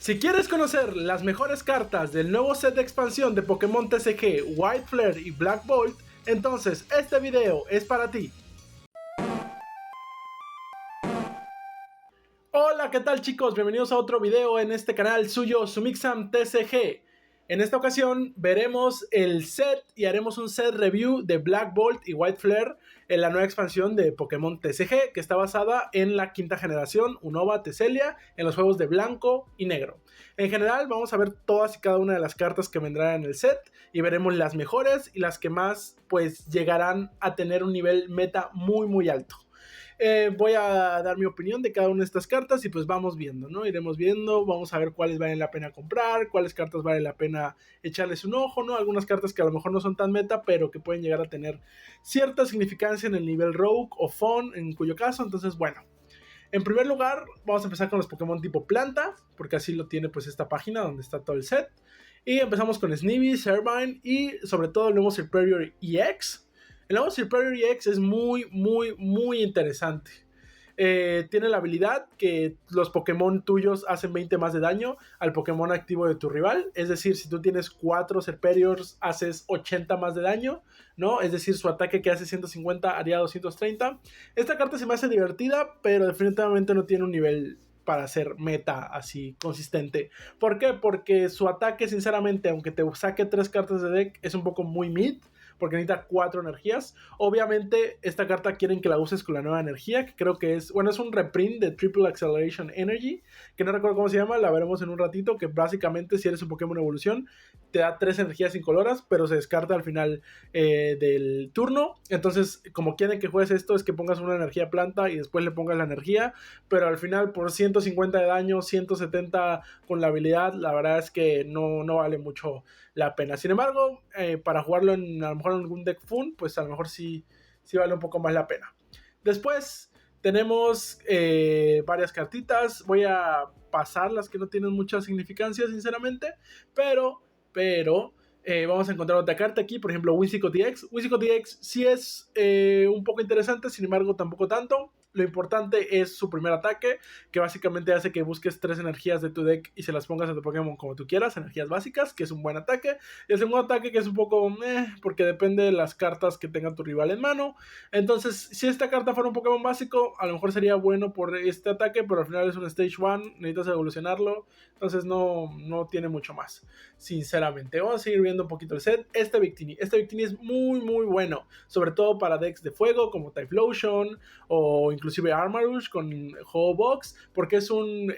Si quieres conocer las mejores cartas del nuevo set de expansión de Pokémon TCG, White Flare y Black Bolt, entonces este video es para ti. Hola, ¿qué tal chicos? Bienvenidos a otro video en este canal suyo, Sumixam TCG. En esta ocasión veremos el set y haremos un set review de Black Bolt y White Flare en la nueva expansión de Pokémon TCG, que está basada en la quinta generación Unova Teselia, en los juegos de blanco y negro. En general vamos a ver todas y cada una de las cartas que vendrán en el set y veremos las mejores y las que más pues llegarán a tener un nivel meta muy alto. Voy a dar mi opinión de cada una de estas cartas y pues vamos viendo, ¿no? Iremos viendo, vamos a ver cuáles valen la pena comprar, cuáles cartas vale la pena echarles un ojo, ¿no? Algunas cartas que a lo mejor no son tan meta, pero que pueden llegar a tener cierta significancia en el nivel Rogue o Fon, en cuyo caso, entonces bueno. En primer lugar, vamos a empezar con los Pokémon tipo planta, porque así lo tiene pues esta página donde está todo el set. Y empezamos con Snivy, Servine y sobre todo el nuevo Serperior EX. El nuevo Serperior EX es muy interesante. Tiene la habilidad que los Pokémon tuyos hacen 20 más de daño al Pokémon activo de tu rival. Es decir, si tú tienes 4 Serperiors, haces 80 más de daño, ¿no? Es decir, su ataque que hace 150 haría 230. Esta carta se me hace divertida, pero definitivamente no tiene un nivel para ser meta así consistente. ¿Por qué? Porque su ataque, sinceramente, aunque te saque 3 cartas de deck, es un poco muy mid, porque necesita 4 energías. Obviamente esta carta quieren que la uses con la nueva energía, que creo que es, bueno, es un reprint de Triple Acceleration Energy, que no recuerdo cómo se llama, la veremos en un ratito, que básicamente si eres un Pokémon evolución, te da 3 energías incoloras, pero se descarta al final del turno. Entonces, como quieren que juegues esto, es que pongas una energía planta y después le pongas la energía, pero al final por 150 de daño, 170 con la habilidad, la verdad es que no vale mucho la pena. Sin embargo, para jugarlo en, a lo mejor en algún deck fun, pues a lo mejor sí vale un poco más la pena. Después tenemos varias cartitas. Voy a pasar las que no tienen mucha significancia, sinceramente, pero vamos a encontrar otra carta aquí, por ejemplo Whimsicott EX. Whimsicott EX sí es un poco interesante, sin embargo tampoco tanto. Lo importante es su primer ataque, que básicamente hace que busques 3 energías de tu deck y se las pongas a tu Pokémon como tú quieras, energías básicas, que es un buen ataque. Y el segundo ataque que es un poco porque depende de las cartas que tenga tu rival en mano. Entonces, si esta carta fuera un Pokémon básico, a lo mejor sería bueno por este ataque, pero al final es un Stage 1, necesitas evolucionarlo, entonces no tiene mucho más, sinceramente. Vamos a seguir viendo un poquito el set. Este Victini es muy bueno, sobre todo para decks de fuego como Typhlosion o inclusive Armarouge con Ho-Box, porque es un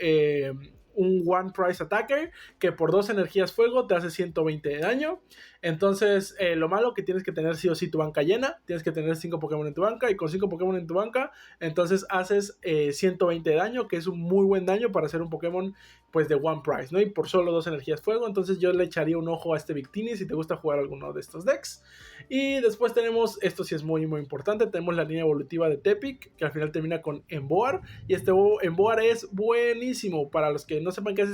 One Price Attacker que por 2 energías fuego te hace 120 de daño. Entonces lo malo que tienes que tener sí o sí tu banca llena, tienes que tener 5 Pokémon en tu banca, y con 5 Pokémon en tu banca entonces haces 120 de daño, que es un muy buen daño para ser un Pokémon pues de One Price, ¿no? Y por solo 2 energías fuego, entonces yo le echaría un ojo a este Victini si te gusta jugar alguno de estos decks. Y después tenemos, esto sí es muy importante, tenemos la línea evolutiva de Tepic, que al final termina con Emboar, y este Emboar es buenísimo. Para los que no sepan qué es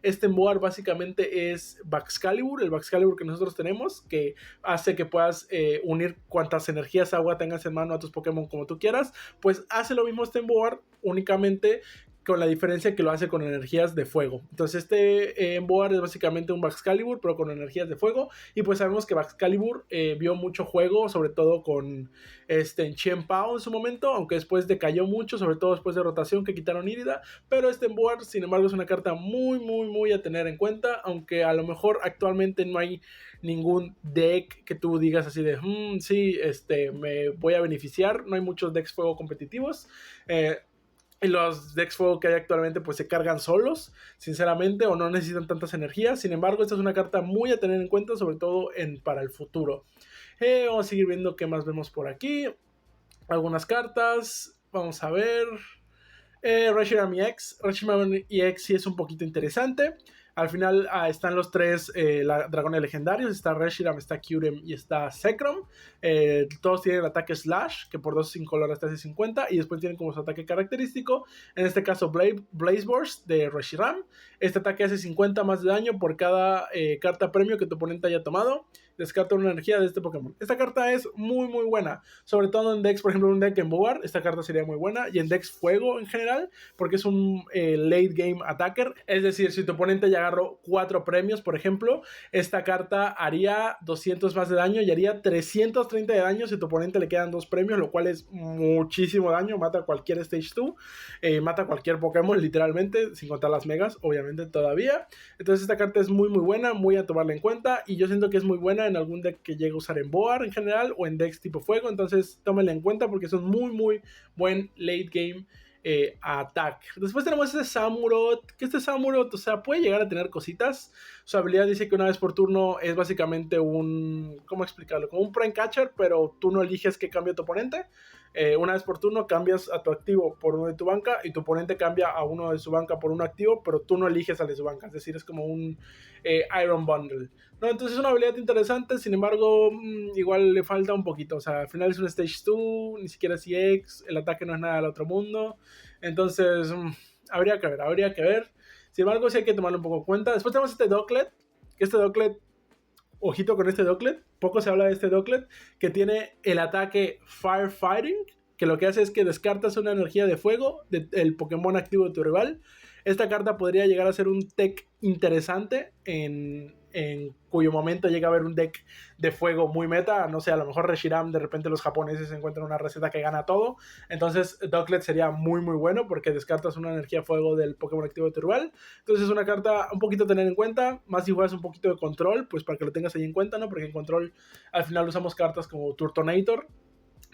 este Emboar básicamente es Baxcalibur, el Baxcalibur que nosotros tenemos, que hace que puedas unir cuantas energías agua tengas en mano a tus Pokémon como tú quieras. Pues hace lo mismo este Emboar, únicamente con la diferencia que lo hace con energías de fuego. Entonces este Emboar es básicamente un Baxcalibur, pero con energías de fuego. Y pues sabemos que Baxcalibur vio mucho juego, sobre todo con Chien-Pao en su momento, aunque después decayó mucho, sobre todo después de rotación que quitaron Irida. Pero este Emboar, sin embargo, es una carta muy a tener en cuenta, aunque a lo mejor actualmente no hay ningún deck que tú digas así de sí, me voy a beneficiar. No hay muchos decks fuego competitivos. Y los decks fuego que hay actualmente pues se cargan solos, sinceramente, o no necesitan tantas energías. Sin embargo, esta es una carta muy a tener en cuenta, sobre todo para el futuro. Vamos a seguir viendo qué más vemos por aquí. Algunas cartas, vamos a ver. Reshiram EX. Reshiram EX sí es un poquito interesante. Al final están los 3 dragones legendarios. Está Reshiram, está Kyurem y está Zekrom. Todos tienen el ataque Slash, que por 2 incoloras te hace 50. Y después tienen como su ataque característico, en este caso Blaze Burst de Reshiram. Este ataque hace 50 más de daño por cada carta premio que tu oponente haya tomado. descarta una energía de este Pokémon. Esta carta es muy muy buena, sobre todo en decks, por ejemplo un deck en Board, esta carta sería muy buena, y en decks fuego en general, porque es un late game attacker, es decir, si tu oponente ya agarró 4 premios, por ejemplo, esta carta haría 200 más de daño y haría 330 de daño si tu oponente le quedan 2 premios, lo cual es muchísimo daño, mata a cualquier Stage 2, mata a cualquier Pokémon literalmente, sin contar las megas, obviamente todavía. Entonces esta carta es muy muy buena, muy a tomarla en cuenta, y yo siento que es muy buena en algún deck que llegue a usar en Board en general, o en decks tipo fuego, entonces tómenla en cuenta porque son muy muy buen late game attack. Después tenemos este Samurott, que este Samurott, o sea, puede llegar a tener cositas. Su habilidad dice que una vez por turno es básicamente un, ¿cómo explicarlo? Como un Prime Catcher, pero tú no eliges qué cambia tu oponente. Una vez por turno cambias a tu activo por uno de tu banca y tu oponente cambia a uno de su banca por un activo, pero tú no eliges al de su banca, es decir, es como un Iron Bundle, ¿no? Entonces es una habilidad interesante, sin embargo, igual le falta un poquito, o sea, al final es un Stage 2, ni siquiera es EX, el ataque no es nada del otro mundo, entonces habría que ver, sin embargo sí hay que tomarlo un poco en cuenta. Después tenemos este Ducklet, que este Ducklet, ojito con este Ducklet, poco se habla de este Ducklet, que tiene el ataque Firefighting, que lo que hace es que descartas una energía de fuego del Pokémon activo de tu rival. Esta carta podría llegar a ser un tech interesante en cuyo momento llega a haber un deck de fuego muy meta, no sé, a lo mejor Reshiram, de repente los japoneses encuentran una receta que gana todo, entonces Ducklet sería muy muy bueno porque descartas una energía fuego del Pokémon activo de tu rival. Entonces es una carta un poquito a tener en cuenta, más si juegas un poquito de control, pues para que lo tengas ahí en cuenta, ¿no? Porque en control al final usamos cartas como Turtonator,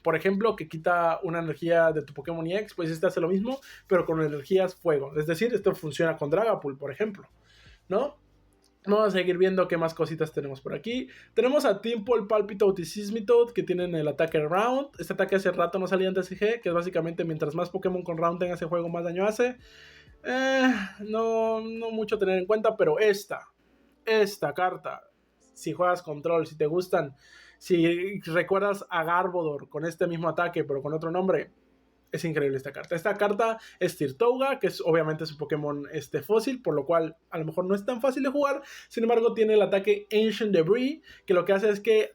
por ejemplo, que quita una energía de tu Pokémon EX, pues este hace lo mismo, pero con energías fuego. Es decir, esto funciona con Dragapult, por ejemplo, ¿no? Vamos a seguir viendo qué más cositas tenemos por aquí. Tenemos a Timple, Palpitoad y Sismitoad, que tienen el ataque Round. Este ataque hace rato no salía en TCG, que es básicamente mientras más Pokémon con Round tenga ese juego, más daño hace. No mucho a tener en cuenta, pero esta carta, si juegas control, si te gustan, si recuerdas a Garbodor con este mismo ataque, pero con otro nombre, es increíble esta carta. Esta carta es Tirtouga, que es obviamente su Pokémon fósil, por lo cual a lo mejor no es tan fácil de jugar. Sin embargo, tiene el ataque Ancient Debris, que lo que hace es que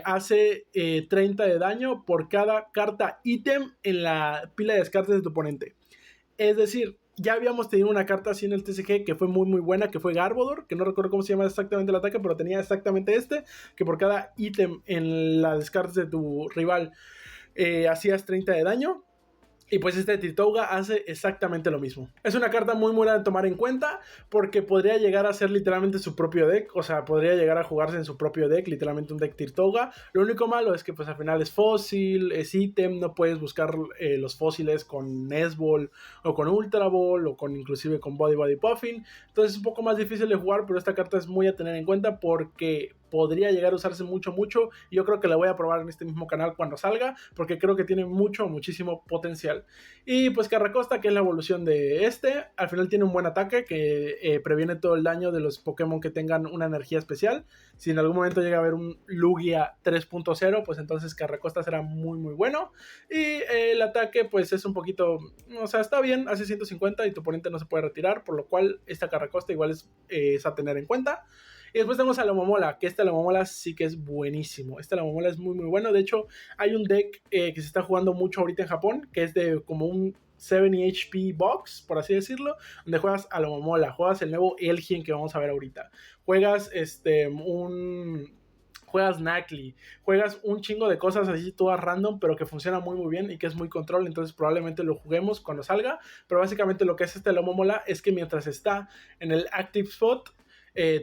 hace 30 de daño por cada carta ítem en la pila de descartes de tu oponente. Es decir, ya habíamos tenido una carta así en el TCG que fue muy muy buena, que fue Garbodor, que no recuerdo cómo se llama exactamente el ataque, pero tenía exactamente que por cada ítem en la descartes de tu rival hacías 30 de daño. Y pues este Tirtouga hace exactamente lo mismo. Es una carta muy buena de tomar en cuenta porque podría llegar a ser literalmente su propio deck. O sea, podría llegar a jugarse en su propio deck, literalmente un deck Tirtouga. Lo único malo es que pues al final es fósil, es ítem, no puedes buscar los fósiles con Nesball o con Ultra Ball o con inclusive con Body Puffin. Entonces es un poco más difícil de jugar, pero esta carta es muy a tener en cuenta porque podría llegar a usarse mucho y yo creo que la voy a probar en este mismo canal cuando salga porque creo que tiene muchísimo potencial. Y pues Carracosta, que es la evolución de al final tiene un buen ataque que previene todo el daño de los Pokémon que tengan una energía especial. Si en algún momento llega a haber un Lugia 3.0, pues entonces Carracosta será muy muy bueno. Y el ataque pues es un poquito, o sea, está bien, hace 150 y tu oponente no se puede retirar, por lo cual esta Carracosta igual es a tener en cuenta. Y después tenemos a Alomomola, que Alomomola sí que es buenísimo. Alomomola es muy muy bueno. De hecho, hay un deck que se está jugando mucho ahorita en Japón, que es de como un 70 HP box, por así decirlo, donde juegas Alomomola, juegas el nuevo Elgin que vamos a ver ahorita. Juegas juegas Nacli, juegas un chingo de cosas así todas random, pero que funciona muy muy bien y que es muy control, entonces probablemente lo juguemos cuando salga. Pero básicamente lo que hace Alomomola es que mientras está en el active spot,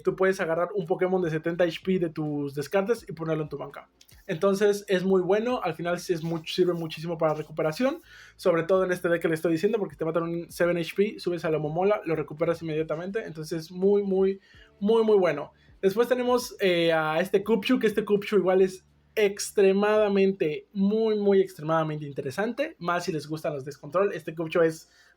tú puedes agarrar un Pokémon de 70 HP de tus descartes y ponerlo en tu banca. Entonces es muy bueno, al final sirve muchísimo para recuperación, sobre todo en este deck que le estoy diciendo, porque te matan un 7 HP, subes a la Momola, lo recuperas inmediatamente, entonces es muy bueno. Después tenemos a este Cubchoo, que este Cubchoo igual es extremadamente, muy extremadamente interesante, más si les gustan los Descontrol. Este Cubchoo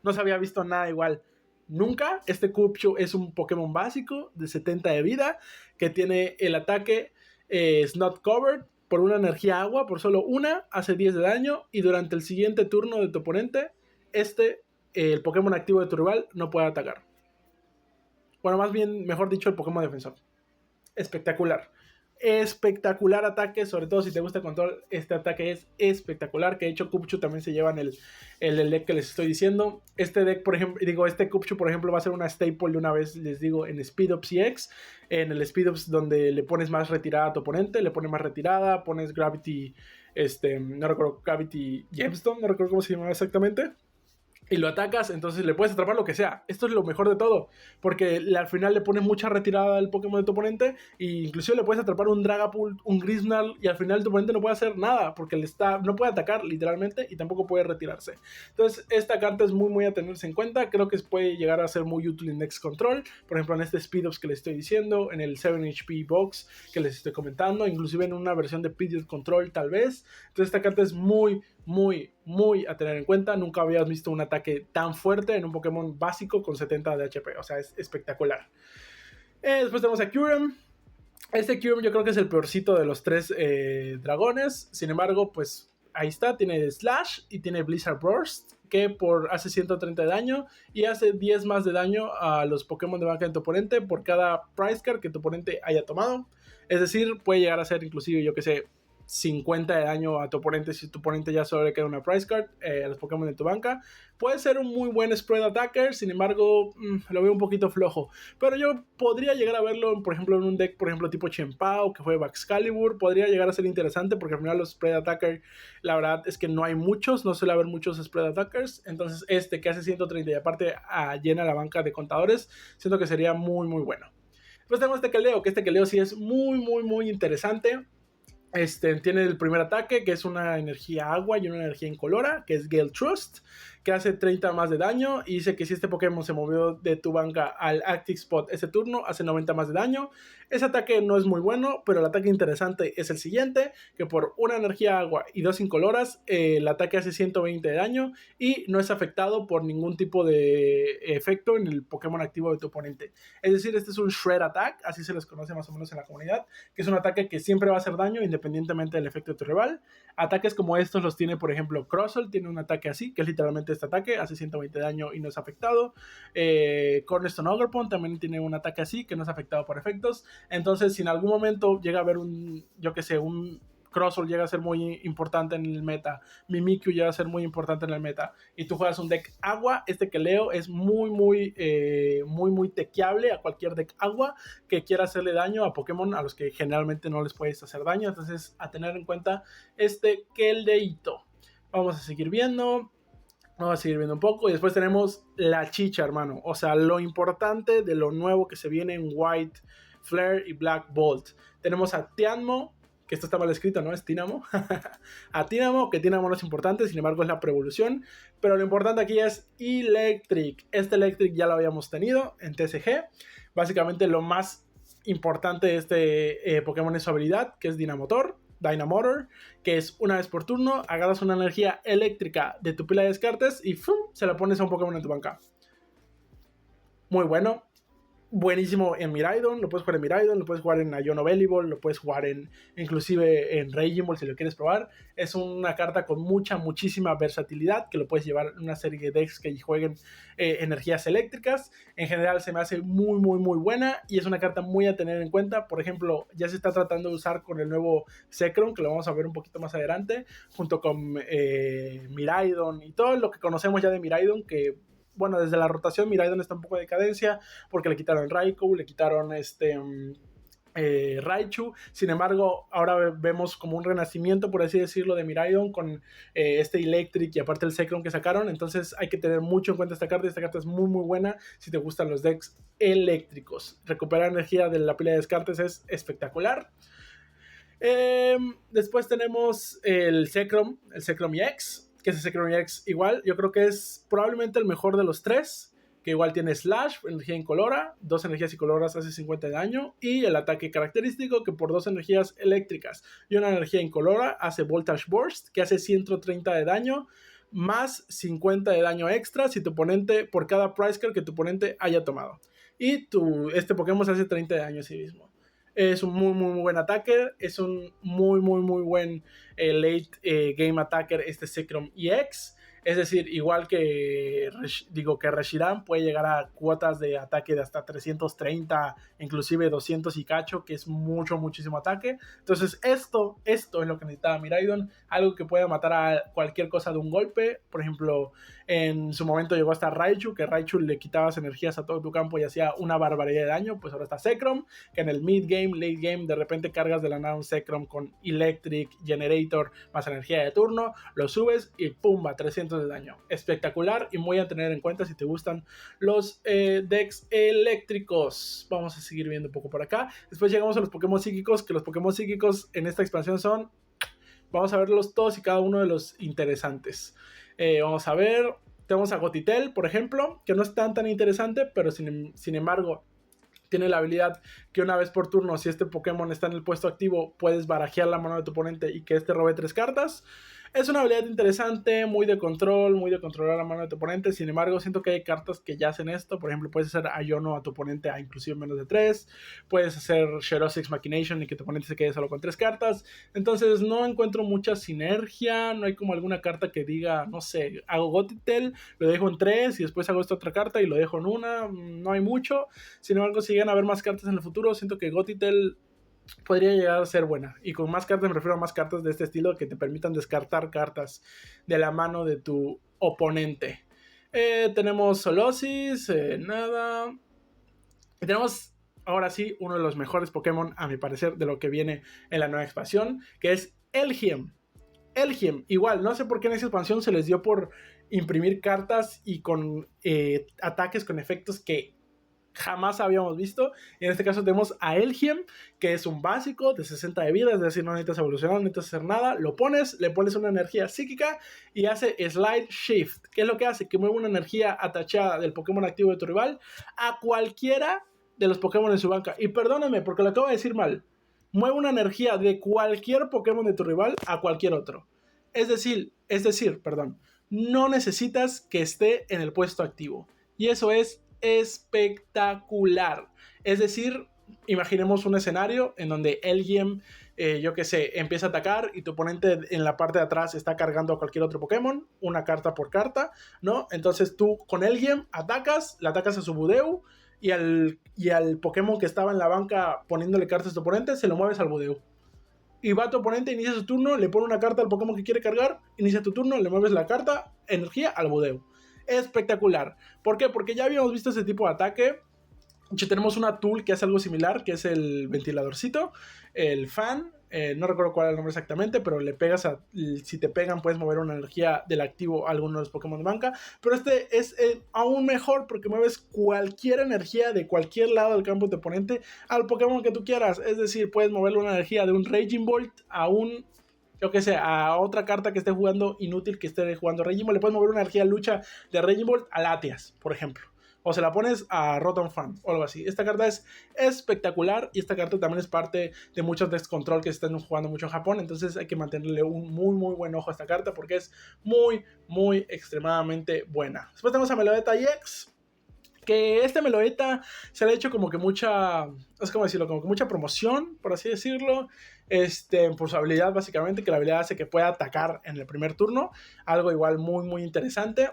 no se había visto nada igual nunca. Este Cubchoo es un Pokémon básico de 70 de vida que tiene el ataque Snot Covered por una energía agua, por solo una, hace 10 de daño y durante el siguiente turno de tu oponente, el Pokémon activo de tu rival no puede atacar. Bueno, más bien, mejor dicho, el Pokémon defensor. Espectacular. espectacular ataque, sobre todo si te gusta control, este ataque es espectacular, que de hecho Kupchu también se lleva en el deck que les estoy diciendo. Este deck, por ejemplo, este Kupchu, por ejemplo, va a ser una staple de una vez, les digo, en Speed Ups EX, en el Speed Ups donde le pones más retirada a tu oponente, le pones más retirada, pones Gravity, no recuerdo, Gravity Gemstone, no recuerdo cómo se llama exactamente, y lo atacas, entonces le puedes atrapar lo que sea. Esto es lo mejor de todo, porque al final le pones mucha retirada al Pokémon de tu oponente, e inclusive le puedes atrapar un Dragapult, un Grizzle, y al final tu oponente no puede hacer nada, porque no puede atacar literalmente, y tampoco puede retirarse. Entonces esta carta es muy muy a tenerse en cuenta, creo que puede llegar a ser muy útil en Next Control, por ejemplo en este Speed Ups que les estoy diciendo, en el 7 HP Box que les estoy comentando, inclusive en una versión de Period Control tal vez. Entonces esta carta es muy a tener en cuenta. Nunca habías visto un ataque tan fuerte en un Pokémon básico con 70 de HP, o sea, es espectacular. Después tenemos a Kyurem. Este Kyurem yo creo que es el peorcito de los 3 dragones, sin embargo, pues ahí está, tiene Slash y tiene Blizzard Burst, que hace 130 de daño y hace 10 más de daño a los Pokémon de banca de tu oponente por cada Prize Card que tu oponente haya tomado. Es decir, puede llegar a ser inclusive, yo que sé, 50 de daño a tu oponente si tu oponente ya solo le queda una Prize Card a los Pokémon de tu banca. Puede ser un muy buen spread attacker, sin embargo lo veo un poquito flojo, pero yo podría llegar a verlo por ejemplo en un deck, por ejemplo tipo Chien-Pao, que fue Baxcalibur. Podría llegar a ser interesante porque al final los spread attacker, la verdad es que no hay muchos, no suele haber muchos spread attackers. Entonces este que hace 130 y aparte llena la banca de contadores, siento que sería muy bueno. Después tenemos este Keldeo, que este Keldeo sí es muy interesante. Tiene el primer ataque, que es una energía agua y una energía incolora, que es Gale Trust, que hace 30 más de daño, y dice que si este Pokémon se movió de tu banca al Active Spot ese turno, hace 90 más de daño. Ese ataque no es muy bueno, pero el ataque interesante es el siguiente, que por una energía agua y 2 incoloras, el ataque hace 120 de daño y no es afectado por ningún tipo de efecto en el Pokémon activo de tu oponente. Es decir, este es un Shred Attack, así se les conoce más o menos en la comunidad, que es un ataque que siempre va a hacer daño independientemente del efecto de tu rival. Ataques como estos los tiene, por ejemplo, Crustle, tiene un ataque así, que es literalmente este ataque, hace 120 de daño y no es afectado. Cornerstone Ogerpon también tiene un ataque así, que no es afectado por efectos. Entonces, si en algún momento llega a haber un Crustle llega a ser muy importante en el meta, Mimikyu llega a ser muy importante en el meta, y tú juegas un deck agua, este Keldeo es muy tequeable a cualquier deck agua que quiera hacerle daño a Pokémon a los que generalmente no les puedes hacer daño. Entonces, a tener en cuenta este Keldeito. Vamos a seguir viendo un poco, y después tenemos la chicha, hermano. O sea, lo importante de lo nuevo que se viene en White Flare y Black Bolt. Tenemos a Tianmo, que esto está mal escrito, ¿no? Es Tynamo. A Tynamo, que Tynamo no es importante, sin embargo es la pre-evolución. Pero lo importante aquí es Electric. Este Electric ya lo habíamos tenido en TCG. Básicamente lo más importante de este Pokémon es su habilidad, que es Dynamotor, que es una vez por turno, agarras una energía eléctrica de tu pila de descartes y ¡fum!, se la pones a un Pokémon en tu banca. Muy bueno. Buenísimo en Miraidon, lo puedes jugar en Miraidon, lo puedes jugar en Iono Bellible, lo puedes jugar inclusive en Raging Ball si lo quieres probar. Es una carta con muchísima versatilidad, que lo puedes llevar en una serie de decks que jueguen energías eléctricas. En general se me hace muy buena, y es una carta muy a tener en cuenta. Por ejemplo, ya se está tratando de usar con el nuevo Zekrom, que lo vamos a ver un poquito más adelante, junto con Miraidon y todo lo que conocemos ya de Miraidon, que bueno, desde la rotación Miraidon está un poco de decadencia porque le quitaron Raikou, le quitaron Raichu. Sin embargo, ahora vemos como un renacimiento, por así decirlo, de Miraidon con este Electric y aparte el Zekrom que sacaron. Entonces hay que tener mucho en cuenta esta carta. Esta carta es muy buena si te gustan los decks eléctricos. Recuperar energía de la pila de descartes es espectacular. Después tenemos el Zekrom EX, que ese Zekrom EX igual, yo creo que es probablemente el mejor de los 3, que igual tiene Slash, energía incolora, 2 energías incoloras hace 50 de daño, y el ataque característico, que por 2 energías eléctricas y una energía incolora hace Voltage Burst, que hace 130 de daño, más 50 de daño extra si tu oponente, por cada Prize Card que tu oponente haya tomado. Y este Pokémon se hace 30 de daño a sí mismo. Es un muy buen ataque, es un muy buen late game attacker este Zekrom EX. Es decir, igual que Reshiram puede llegar a cuotas de ataque de hasta 330, inclusive 200 y cacho, que es muchísimo ataque. Entonces esto es lo que necesitaba Miraidon, algo que pueda matar a cualquier cosa de un golpe. Por ejemplo, en su momento llegó hasta Raichu, que Raichu le quitabas energías a todo tu campo y hacía una barbaridad de daño. Pues ahora está Zekrom, que en el mid game, late game, de repente cargas de la nada un Zekrom con Electric, Generator, más energía de turno, lo subes y pumba, 300 de daño. Espectacular y muy a tener en cuenta si te gustan los decks eléctricos. Vamos a seguir viendo un poco por acá. Después llegamos a los Pokémon psíquicos, que los Pokémon psíquicos en esta expansión son... Vamos a verlos todos y cada uno de los interesantes. Vamos a ver, tenemos a Gothitelle, por ejemplo, que no es tan interesante, pero sin embargo tiene la habilidad que una vez por turno, si este Pokémon está en el puesto activo, puedes barajear la mano de tu oponente y que este robe 3 cartas. Es una habilidad interesante, muy de controlar la mano de tu oponente. Sin embargo, siento que hay cartas que ya hacen esto. Por ejemplo, puedes hacer a Iono a tu oponente a inclusive menos de 3. Puedes hacer Xerosix Machination y que tu oponente se quede solo con 3 cartas. Entonces no encuentro mucha sinergia. No hay como alguna carta que diga, no sé, hago Gothitelle, lo dejo en 3 y después hago esta otra carta y lo dejo en 1. No hay mucho. Sin embargo, si llegan a haber más cartas en el futuro, siento que Gothitelle podría llegar a ser buena. Y con más cartas me refiero a más cartas de este estilo que te permitan descartar cartas de la mano de tu oponente. Tenemos Solosis, nada. Y tenemos ahora sí uno de los mejores Pokémon, a mi parecer, de lo que viene en la nueva expansión, que es Elgyem. Elgyem, igual, no sé por qué en esa expansión se les dio por imprimir cartas y con ataques con efectos que jamás habíamos visto. Y en este caso tenemos a Elgyem, que es un básico de 60 de vida, es decir, no necesitas evolucionar, no necesitas hacer nada, lo pones, le pones una energía psíquica y hace Slide Shift. ¿Qué es lo que hace? Que mueve una energía atachada del Pokémon activo de tu rival a cualquiera de los Pokémon en su banca. Y perdóname porque lo acabo de decir mal. Mueve una energía de cualquier Pokémon de tu rival a cualquier otro. Es decir, no necesitas que esté en el puesto activo. Y eso es espectacular. Es decir, imaginemos un escenario en donde Elgyem, empieza a atacar y tu oponente en la parte de atrás está cargando a cualquier otro Pokémon, una carta por carta, ¿no? Entonces tú con Elgyem le atacas a su Budew y al Pokémon que estaba en la banca poniéndole cartas a tu oponente, se lo mueves al Budew. Y va tu oponente, inicia su turno, le pone una carta al Pokémon que quiere cargar, inicia tu turno, le mueves la carta, energía al Budew. Espectacular. ¿Por qué? Porque ya habíamos visto ese tipo de ataque. Tenemos una tool que hace algo similar, que es el ventiladorcito, el fan, no recuerdo cuál es el nombre exactamente, pero le pegas si te pegan puedes mover una energía del activo a alguno de los Pokémon de banca, pero este es aún mejor porque mueves cualquier energía de cualquier lado del campo de tu oponente al Pokémon que tú quieras. Es decir, puedes moverle una energía de un Raging Bolt a un... a otra carta que esté jugando inútil, que esté jugando Raging Bolt, le puedes mover una energía lucha de Raging Bolt a Latias, por ejemplo. O se la pones a Rotom Fan o algo así. Esta carta es espectacular y esta carta también es parte de muchos decks control que se están jugando mucho en Japón. Entonces hay que mantenerle un muy buen ojo a esta carta porque es muy extremadamente buena. Después tenemos a Meloetta EX. Que este Meloetta se le ha hecho como que mucha, es como decirlo, como que mucha promoción, por así decirlo, por su habilidad básicamente, que la habilidad hace que pueda atacar en el primer turno, algo igual muy interesante.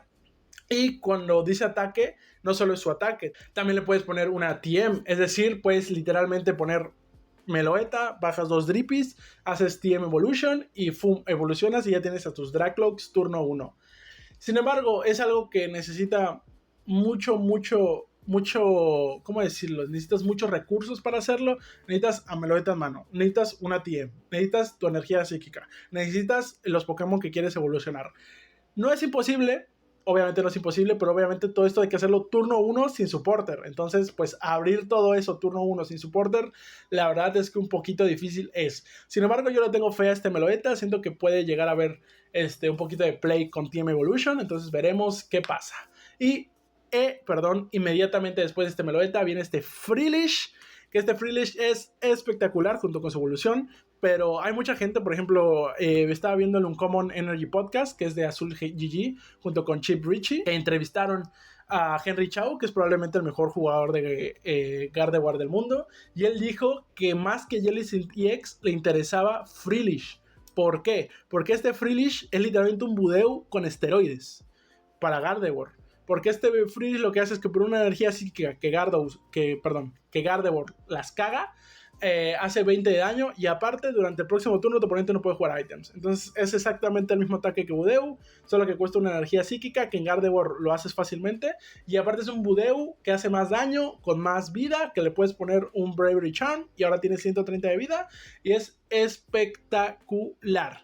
Y cuando dice ataque, no solo es su ataque, también le puedes poner una TM, es decir, puedes literalmente poner Meloetta, bajas 2 Drippies, haces TM Evolution y evolucionas y ya tienes a tus Dracloaks turno 1. Sin embargo, es algo que necesita mucho, ¿cómo decirlo? Necesitas muchos recursos para hacerlo. Necesitas a Meloetta en mano, necesitas una TM, necesitas tu energía psíquica, necesitas los Pokémon que quieres evolucionar. No es imposible, obviamente no es imposible, pero obviamente todo esto hay que hacerlo turno 1 sin supporter. Entonces, pues abrir todo eso turno 1 sin supporter, la verdad es que un poquito difícil es. Sin embargo, yo le tengo fe a este Meloetta, siento que puede llegar a haber un poquito de play con TM Evolution, entonces veremos qué pasa. Y inmediatamente después de este Meloetta viene este Freelish, que este Freelish es espectacular junto con su evolución, pero hay mucha gente, por ejemplo, estaba viendo en un Common Energy Podcast, que es de Azul GG, junto con Chip Richie, que entrevistaron a Henry Chao, que es probablemente el mejor jugador de Gardevoir del mundo, y él dijo que más que Jellicent EX le interesaba Freelish. ¿Por qué? Porque este Freelish es literalmente un Budew con esteroides para Gardevoir. Porque este Freeze lo que hace es que por una energía psíquica que Gardevoir las caga, hace 20 de daño y aparte durante el próximo turno tu oponente no puede jugar items. Entonces es exactamente el mismo ataque que Budew, solo que cuesta una energía psíquica que en Gardevoir lo haces fácilmente y aparte es un Budew que hace más daño, con más vida, que le puedes poner un Bravery Charm y ahora tiene 130 de vida y es espectacular.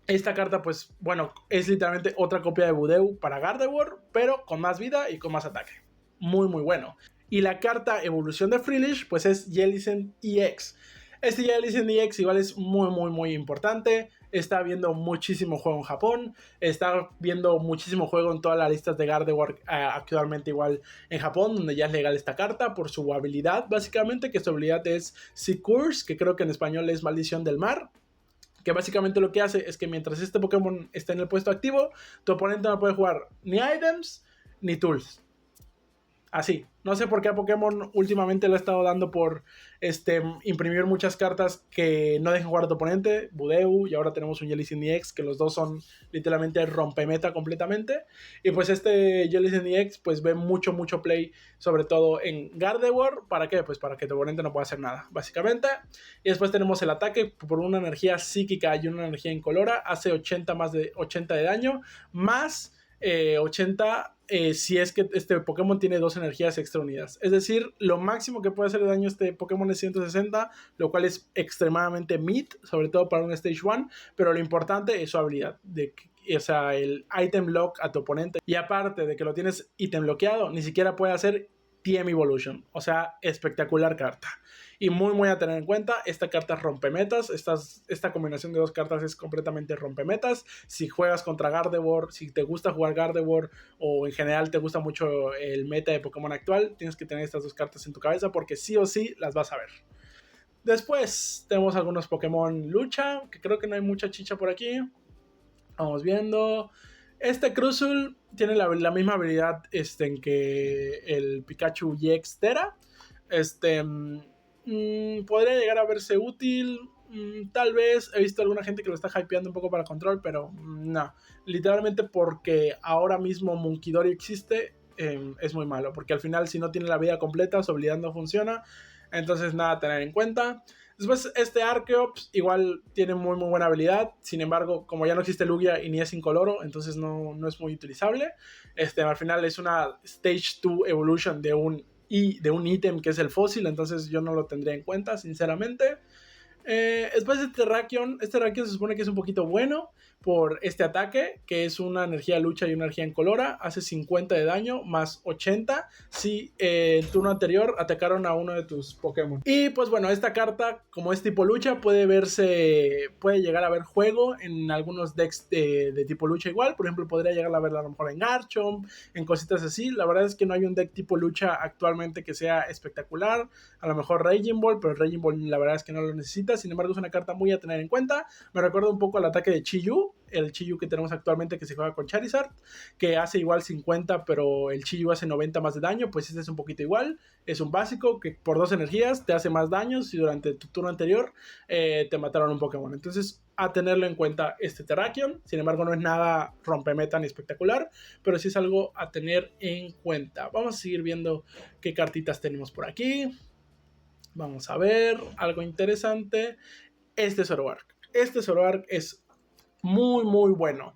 Esta carta, pues, bueno, es literalmente otra copia de Budew para Gardevoir, pero con más vida y con más ataque. Muy, muy bueno. Y la carta evolución de Freelish, pues es Jellicent EX. Este Jellicent EX igual es muy, muy, muy importante. Está viendo muchísimo juego en Japón. Está viendo muchísimo juego en todas las listas de Gardevoir actualmente igual en Japón, donde ya es legal esta carta por su habilidad, básicamente, que su habilidad es Sea Curse, que creo que en español es Maldición del Mar. Que básicamente lo que hace es que mientras este Pokémon esté en el puesto activo, tu oponente no puede jugar ni items ni tools. Así. No sé por qué a Pokémon últimamente le ha estado dando por imprimir muchas cartas que no dejen jugar a tu oponente. Budew y ahora tenemos un Jellicent EX, que los dos son literalmente rompemeta completamente. Y pues este Jellicent EX pues ve mucho play, sobre todo en Gardevoir. ¿Para qué? Pues para que tu oponente no pueda hacer nada, básicamente. Y después tenemos el ataque por una energía psíquica y una energía incolora. Hace 80 más de 80 de daño, más 80 si es que este Pokémon tiene dos energías extra unidas. Es decir, lo máximo que puede hacer de daño este Pokémon es 160, lo cual es extremadamente mid, sobre todo para un Stage 1, pero lo importante es su habilidad, o sea, el item lock a tu oponente. Y aparte de que lo tienes item bloqueado, ni siquiera puede hacer TM Evolution, o sea, espectacular carta. Y muy a tener en cuenta, esta carta rompemetas, esta combinación de dos cartas es completamente rompemetas. Si juegas contra Gardevoir, si te gusta jugar Gardevoir o en general te gusta mucho el meta de Pokémon actual, tienes que tener estas dos cartas en tu cabeza porque sí o sí las vas a ver. Después tenemos algunos Pokémon lucha, que creo que no hay mucha chicha por aquí. Vamos viendo. Este Cruzul tiene la misma habilidad en que el Pikachu EX Tera. Podría llegar a verse útil. Tal vez he visto a alguna gente que lo está hypeando un poco para control, pero no. Literalmente porque ahora mismo Munkidori existe, es muy malo. Porque al final, si no tiene la vida completa, su habilidad no funciona. Entonces, nada a tener en cuenta. Después, este Archeops igual tiene muy buena habilidad. Sin embargo, como ya no existe Lugia y ni es incoloro, entonces no es muy utilizable. Al final es una Stage 2 Evolution de un ítem que es el fósil, entonces yo no lo tendría en cuenta, sinceramente. Después de Terrakion se supone que es un poquito bueno por este ataque, que es una energía lucha y una energía incolora. Hace 50 de daño más 80 si el turno anterior atacaron a uno de tus Pokémon. Y pues bueno, esta carta, como es tipo lucha, puede llegar a ver juego en algunos decks de tipo lucha igual. Por ejemplo, podría llegar a verla a lo mejor en Garchomp, en cositas así. La verdad es que no hay un deck tipo lucha actualmente que sea espectacular. A lo mejor Raging Ball, pero el Raging Ball la verdad es que no lo necesita. Sin embargo, es una carta muy a tener en cuenta. Me recuerda un poco al ataque de Chi-Yu, el Chi-Yu que tenemos actualmente que se juega con Charizard, que hace igual 50, pero el Chi-Yu hace 90 más de daño. Pues este es un poquito igual. Es un básico que por dos energías te hace más daño si durante tu turno anterior te mataron un Pokémon. Entonces, a tenerlo en cuenta este Terrakion. Sin embargo, no es nada rompemeta ni espectacular, pero sí es algo a tener en cuenta. Vamos a seguir viendo qué cartitas tenemos por aquí. Vamos a ver algo interesante. Este Zoroark. Este Zoroark es muy bueno.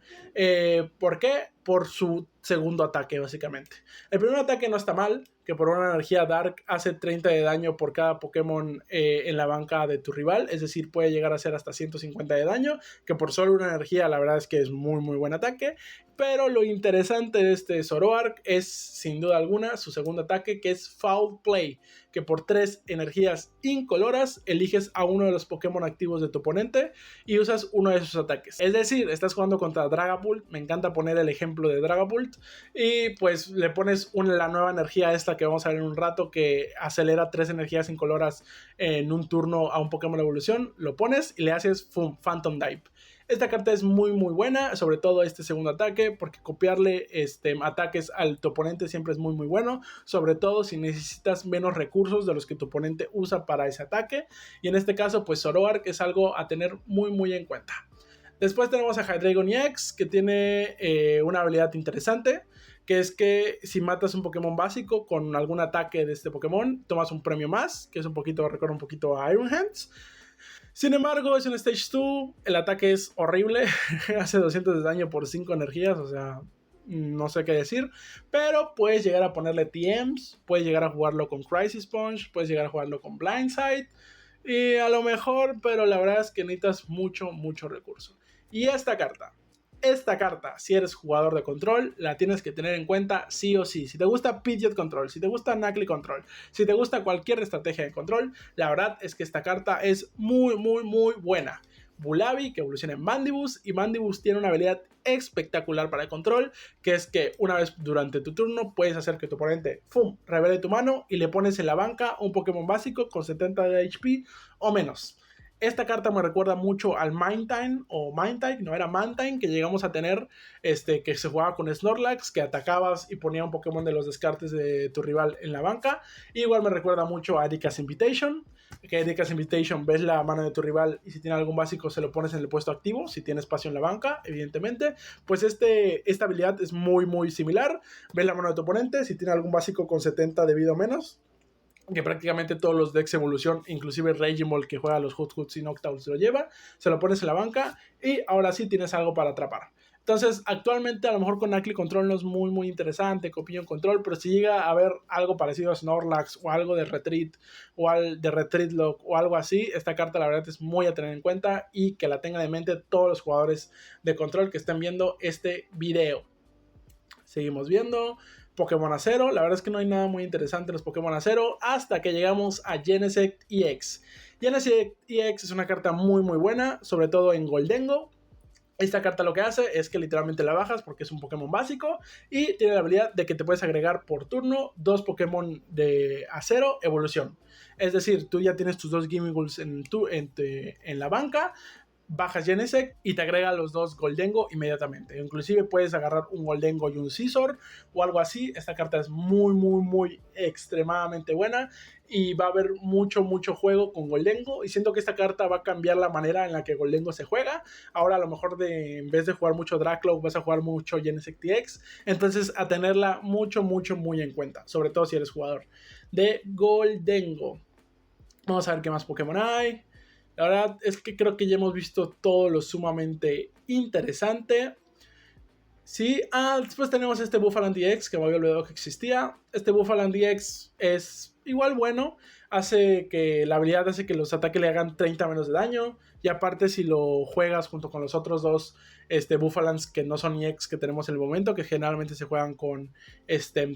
¿Por qué? Por su segundo ataque, básicamente. El primer ataque no está mal, que por una energía Dark hace 30 de daño por cada Pokémon en la banca de tu rival, es decir, puede llegar a ser hasta 150 de daño, que por solo una energía la verdad es que es muy buen ataque. Pero lo interesante de este Zoroark es, sin duda alguna, su segundo ataque, que es Foul Play, que por 3 energías incoloras eliges a uno de los Pokémon activos de tu oponente y usas uno de sus ataques. Es decir, estás jugando contra Dragapult, me encanta poner el ejemplo de Dragapult, y pues le pones la nueva energía esta que vamos a ver en un rato, que acelera 3 energías incoloras en un turno a un Pokémon de evolución, lo pones y le haces Phantom Dive. Esta carta es muy buena, sobre todo este segundo ataque, porque copiarle ataques al tu oponente siempre es muy bueno, sobre todo si necesitas menos recursos de los que tu oponente usa para ese ataque, y en este caso pues Zoroark es algo a tener muy en cuenta. Después tenemos a Hydreigon EX, que tiene una habilidad interesante, que es que si matas un Pokémon básico con algún ataque de este Pokémon, tomas un premio más, que es recuerda un poquito a Iron Hands. Sin embargo, es un Stage 2, el ataque es horrible, hace 200 de daño por 5 energías, o sea, no sé qué decir, pero puedes llegar a ponerle TMs, puedes llegar a jugarlo con Crisis Punch, puedes llegar a jugarlo con Blindside, y a lo mejor, pero la verdad es que necesitas mucho recurso. Y esta carta, si eres jugador de control, la tienes que tener en cuenta sí o sí. Si te gusta Pidgeot Control, si te gusta Nacli Control, si te gusta cualquier estrategia de control, la verdad es que esta carta es muy buena. Vullaby, que evoluciona en Mandibuzz, y Mandibuzz tiene una habilidad espectacular para el control, que es que una vez durante tu turno puedes hacer que tu oponente revele tu mano y le pones en la banca un Pokémon básico con 70 de HP o menos. Esta carta me recuerda mucho al Mantine, no era Mantine, que llegamos a tener, que se jugaba con Snorlax, que atacabas y ponía un Pokémon de los descartes de tu rival en la banca. Igual me recuerda mucho a Erika's Invitation, que Erika's Invitation ves la mano de tu rival y si tiene algún básico se lo pones en el puesto activo, si tiene espacio en la banca, evidentemente. Pues esta habilidad es muy similar, ves la mano de tu oponente, si tiene algún básico con 70 de vida o menos, que prácticamente todos los decks evolución, inclusive Regimol que juega los Hoots y Noctowls lo lleva, se lo pones en la banca y ahora sí tienes algo para atrapar. Entonces actualmente a lo mejor con Nacli Control no es muy interesante, Copillion Control, pero si llega a haber algo parecido a Snorlax o algo de Retreat o de Retreat Lock o algo así, esta carta la verdad es muy a tener en cuenta y que la tengan en mente todos los jugadores de control que estén viendo este video. Seguimos viendo Pokémon Acero. La verdad es que no hay nada muy interesante en los Pokémon Acero hasta que llegamos a Genesect EX. Genesect EX es una carta muy buena, sobre todo en Goldengo. Esta carta lo que hace es que literalmente la bajas porque es un Pokémon básico y tiene la habilidad de que te puedes agregar por turno 2 Pokémon de Acero evolución. Es decir, tú ya tienes tus 2 Gimmighoults en la banca, bajas Genesect y te agrega los 2 Goldengo inmediatamente. Inclusive puedes agarrar un Goldengo y un Scizor o algo así. Esta carta es muy extremadamente buena y va a haber mucho juego con Goldengo y siento que esta carta va a cambiar la manera en la que Goldengo se juega. Ahora a lo mejor en vez de jugar mucho Dracloak vas a jugar mucho Genesect EX, entonces a tenerla muy en cuenta, sobre todo si eres jugador de Goldengo. Vamos a ver qué más Pokémon hay. La verdad es que creo que ya hemos visto todo lo sumamente interesante. Sí, después tenemos este Bouffalant EX que me había olvidado que existía. Este Bouffalant EX es igual bueno. La habilidad hace que los ataques le hagan 30 menos de daño. Y aparte si lo juegas junto con los otros dos Bouffalants que no son EX que tenemos en el momento, que generalmente se juegan con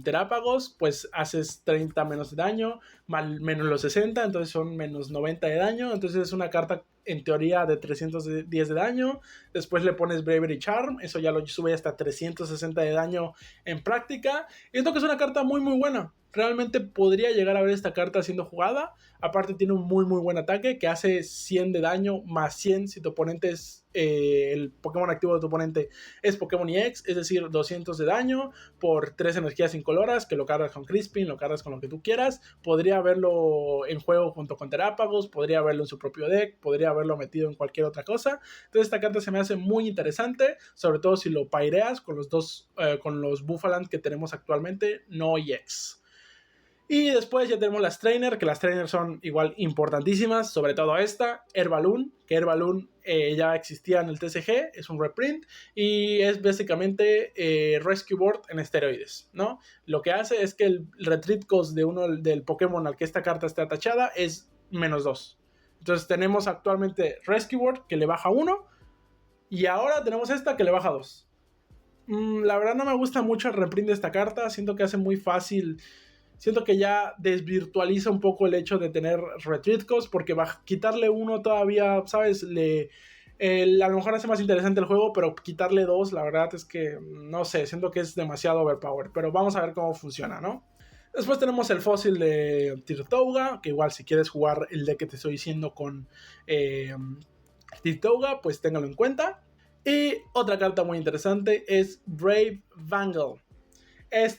Terápagos, pues haces 30 menos de daño, menos los 60, entonces son menos 90 de daño. Entonces es una carta en teoría de 310 de daño. Después le pones Bravery Charm, eso ya lo sube hasta 360 de daño en práctica. Y esto que es una carta muy buena. Realmente podría llegar a ver esta carta siendo jugada. Aparte tiene un muy buen ataque que hace 100 de daño más 100 si tu oponente es el Pokémon activo de tu oponente es Pokémon EX, es decir 200 de daño por 3 energías incoloras que lo cargas con Crispin, lo cargas con lo que tú quieras. Podría verlo en juego junto con Terápagos, podría verlo en su propio deck, podría haberlo metido en cualquier otra cosa. Entonces esta carta se me hace muy interesante, sobre todo si lo paireas con los dos con los Bouffalant que tenemos actualmente, no EX. Y después ya tenemos las Trainer, que las Trainer son igual importantísimas, sobre todo esta, Herbaloon, que Herbaloon ya existía en el TCG, es un reprint, y es básicamente Rescue Board en esteroides, ¿no? Lo que hace es que el retreat cost del Pokémon al que esta carta esté atachada es -2. Entonces tenemos actualmente Rescue Board, que le baja 1, y ahora tenemos esta que le baja 2. La verdad no me gusta mucho el reprint de esta carta, siento que hace muy fácil... Siento que ya desvirtualiza un poco el hecho de tener retreat cost, porque quitarle 1 todavía, ¿sabes? A lo mejor hace más interesante el juego, pero quitarle 2, la verdad es que, no sé, siento que es demasiado overpower, pero vamos a ver cómo funciona, ¿no? Después tenemos el fósil de Tirtouga, que igual si quieres jugar el deck que te estoy diciendo con Tirtouga, pues téngalo en cuenta. Y otra carta muy interesante es Brave Vanguard.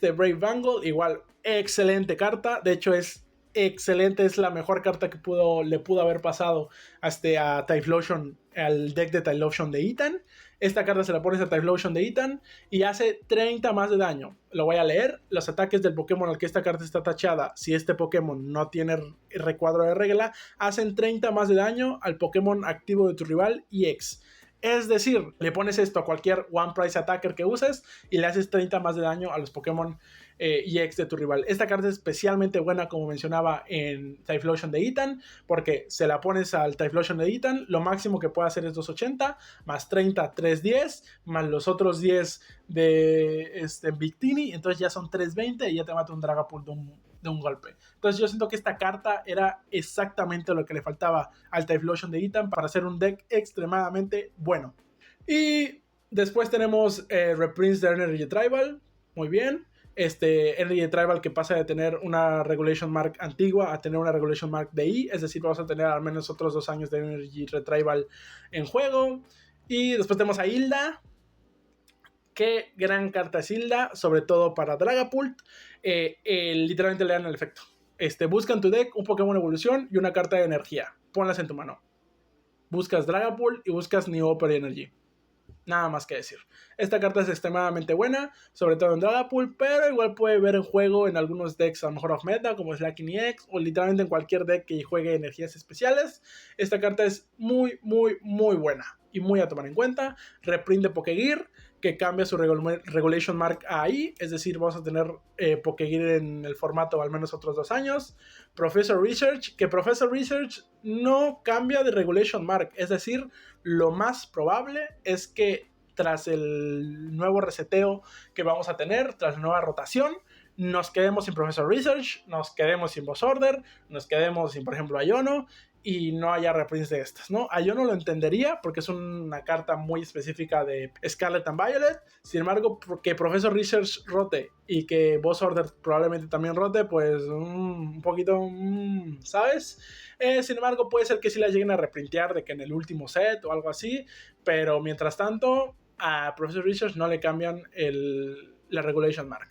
Brave Vanguard, igual, excelente carta. De hecho, es excelente, es la mejor carta que le pudo haber pasado a Typhlosion, al deck de Typhlosion de Ethan. Esta carta se la pones a Typhlosion de Ethan y hace 30 más de daño. Lo voy a leer. Los ataques del Pokémon al que esta carta está tachada, si este Pokémon no tiene recuadro de regla, hacen 30 más de daño al Pokémon activo de tu rival EX. Es decir, le pones esto a cualquier One Price Attacker que uses y le haces 30 más de daño a los Pokémon EX de tu rival. Esta carta es especialmente buena, como mencionaba, en Typhlosion de Ethan, porque se la pones al Typhlosion de Ethan, lo máximo que puede hacer es 280, más 30, 310, más los otros 10 de Victini, entonces ya son 320 y ya te mata un Dragapult de un golpe. Entonces yo siento que esta carta era exactamente lo que le faltaba al Typhlosion de Ethan para hacer un deck extremadamente bueno. Y después tenemos Reprints de Energy Tribal, muy bien. Energy Tribal que pasa de tener una Regulation Mark antigua a tener una Regulation Mark de I, es decir, vamos a tener al menos otros 2 años de Energy Retrieval en juego. Y después tenemos a Hilda. Qué gran carta es Hilda, sobre todo para Dragapult. Literalmente le dan el efecto. Busca en tu deck un Pokémon Evolución y una carta de energía. Ponlas en tu mano. Buscas Dragapult y buscas New Upper Energy. Nada más que decir. Esta carta es extremadamente buena, sobre todo en Dragapult, pero igual puede ver en juego en algunos decks a lo mejor off meta, como Slaking EX, o literalmente en cualquier deck que juegue energías especiales. Esta carta es muy, muy, muy buena y muy a tomar en cuenta. Reprint de Pokégear, que cambia su Regulation Mark a I, es decir, vamos a tener Pokégear en el formato al menos otros 2 años. Professor Research, que Professor Research no cambia de Regulation Mark, es decir, lo más probable es que tras el nuevo reseteo que vamos a tener, tras la nueva rotación, nos quedemos sin Professor Research, nos quedemos sin Boss Order, nos quedemos sin, por ejemplo, Iono, y no haya reprints de estas, ¿no? A yo no lo entendería porque es una carta muy específica de Scarlet and Violet. Sin embargo, que Professor Research rote y que Boss Order probablemente también rote, pues un poquito, ¿sabes? Sin embargo, puede ser que sí la lleguen a reprintear de que en el último set o algo así, pero mientras tanto a Professor Research no le cambian la Regulation Mark.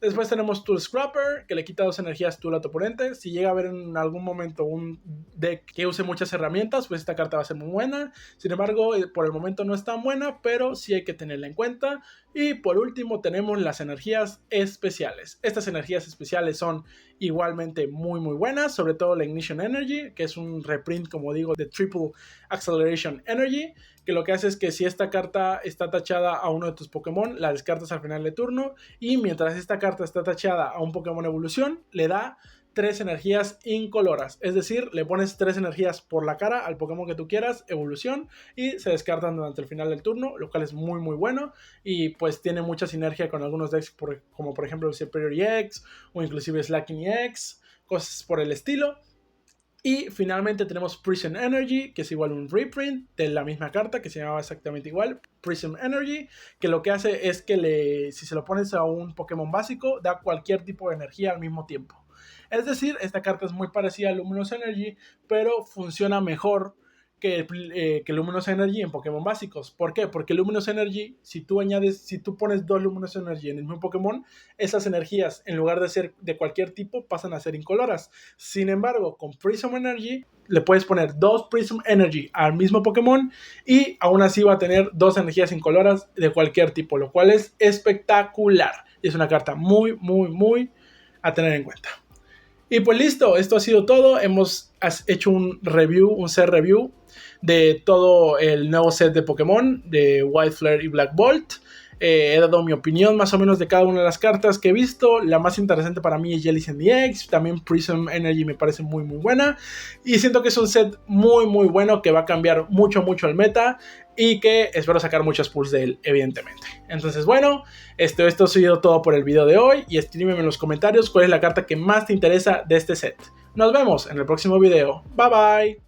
Después tenemos Tool Scrapper, que le quita 2 energías Tool a tu oponente. Si llega a haber en algún momento un deck que use muchas herramientas, pues esta carta va a ser muy buena. Sin embargo, por el momento no es tan buena, pero sí hay que tenerla en cuenta. Y por último tenemos las energías especiales. Estas energías especiales son igualmente muy muy buenas, sobre todo la Ignition Energy, que es un reprint, como digo, de Triple Acceleration Energy, que lo que hace es que si esta carta está tachada a uno de tus Pokémon, la descartas al final de turno, y mientras esta carta está tachada a un Pokémon Evolución, le da 3 energías incoloras, es decir, le pones 3 energías por la cara al Pokémon que tú quieras, Evolución, y se descartan durante el final del turno, lo cual es muy muy bueno, y pues tiene mucha sinergia con algunos decks como por ejemplo el Superior EX, o inclusive Slaking EX, cosas por el estilo. Y finalmente tenemos Prism Energy, que es igual un reprint de la misma carta, que se llamaba exactamente igual, Prism Energy, que lo que hace es que si se lo pones a un Pokémon básico, da cualquier tipo de energía al mismo tiempo. Es decir, esta carta es muy parecida a Luminous Energy, pero funciona mejor que Luminous Energy en Pokémon básicos. ¿Por qué? Porque Luminous Energy, si tú pones 2 Luminous Energy en el mismo Pokémon, esas energías, en lugar de ser de cualquier tipo, pasan a ser incoloras. Sin embargo, con Prism Energy, le puedes poner 2 Prism Energy al mismo Pokémon y aún así va a tener 2 energías incoloras de cualquier tipo, lo cual es espectacular. Y es una carta muy, muy, muy a tener en cuenta. Y pues listo, esto ha sido todo. Hemos hecho un set review de todo el nuevo set de Pokémon de White Flare y Black Bolt. He dado mi opinión más o menos de cada una de las cartas que he visto. La más interesante para mí es Jellicent EX. También Prism Energy me parece muy muy buena. Y siento que es un set muy muy bueno que va a cambiar mucho mucho el meta. Y que espero sacar muchos pulls de él, evidentemente. Entonces bueno, esto ha sido todo por el video de hoy. Y escríbeme en los comentarios cuál es la carta que más te interesa de este set. Nos vemos en el próximo video. Bye bye.